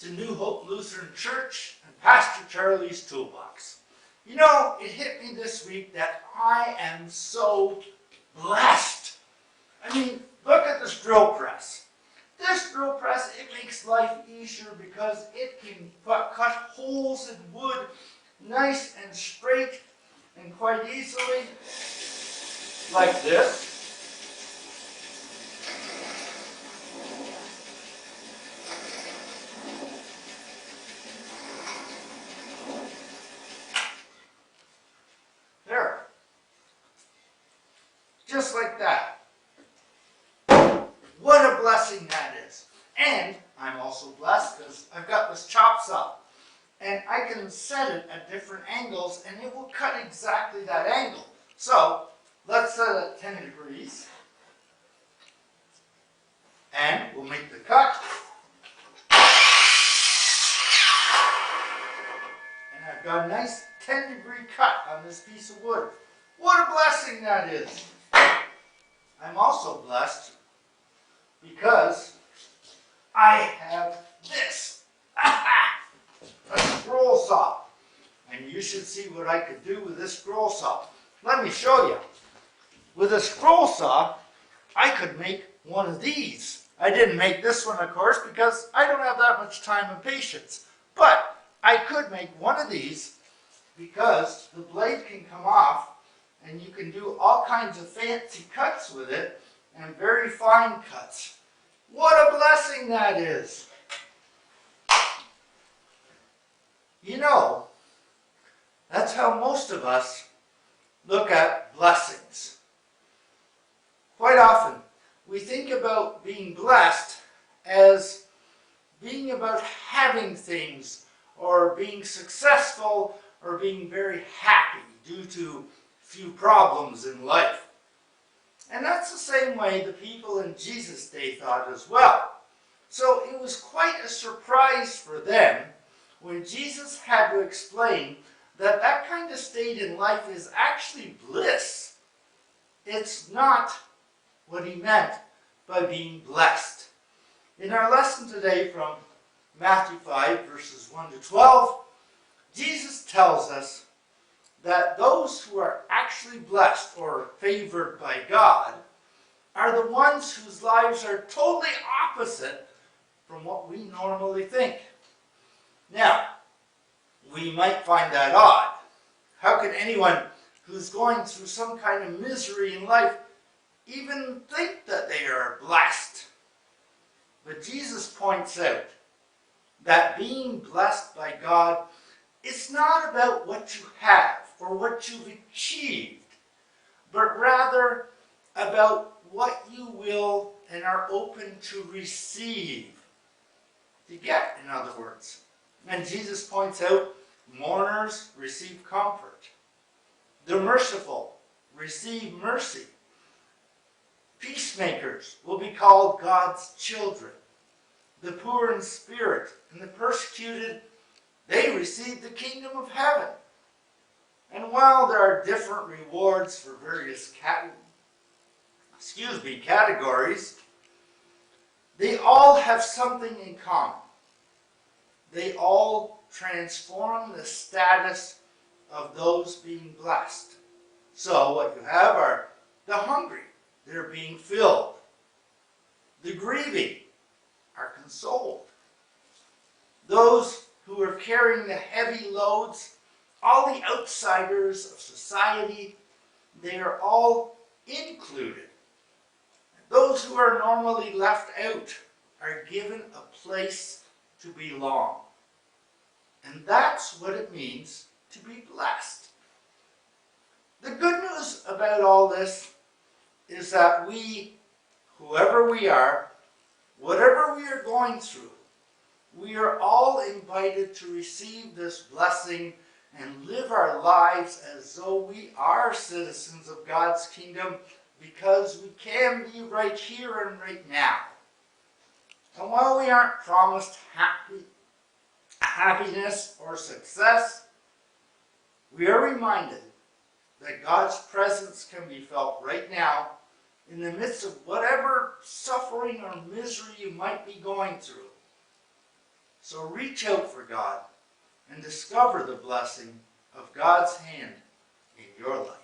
to New Hope Lutheran Church and Pastor Charlie's Toolbox. You know, it hit me this week that I am so blessed. I mean, look at this drill press. This drill press, it makes life easier because it can cut holes in wood nice and straight and quite easily, like this. There. Just like that. What a blessing that is. And I'm also blessed because I've got this chop saw. And I can set it at different angles and it will cut exactly that angle. So let's set it at 10 degrees. And we'll make the cut. And I've got a nice 10-degree cut on this piece of wood. What a blessing that is. I'm also blessed because I have this. A scroll saw. And you should see what I could do with this scroll saw. Let me show you. With a scroll saw, I could make one of these. I didn't make this one, of course, because I don't have that much time and patience. But I could make one of these because the blade can come off and you can do all kinds of fancy cuts with it and very fine cuts. What a blessing that is! You know, that's how most of us look at blessings. Quite often, we think about being blessed as being about having things or being successful or being very happy due to few problems in life. And that's the same way the people in Jesus' day thought as well. So it was quite a surprise for them when Jesus had to explain that that kind of state in life is actually bliss. It's not what he meant by being blessed. In our lesson today from Matthew 5, verses 1 to 12, Jesus tells us that those who are actually blessed or favored by God are the ones whose lives are totally opposite from what we normally think. Now, we might find that odd. How can anyone who's going through some kind of misery in life even think that they are blessed? But Jesus points out that being blessed by God is not about what you have or what you've achieved, but rather about what you will and are open to receive. To get, in other words. And Jesus points out, mourners receive comfort. The merciful receive mercy. Peacemakers will be called God's children. The poor in spirit and the persecuted, they receive the kingdom of heaven. And while there are different rewards for various categories, they all have something in common. They all transform the status of those being blessed. So what you have are the hungry, they're being filled. The grieving are consoled. Those who are carrying the heavy loads, all the outsiders of society, they are all included. Those who are normally left out are given a place to belong. And that's what it means to be blessed. The good news about all this is that we, whoever we are, whatever we are going through, we are all invited to receive this blessing and live our lives as though we are citizens of God's kingdom, because we can be right here and right now. And while we aren't promised happiness or success, we are reminded that God's presence can be felt right now in the midst of whatever suffering or misery you might be going through. So reach out for God and discover the blessing of God's hand in your life.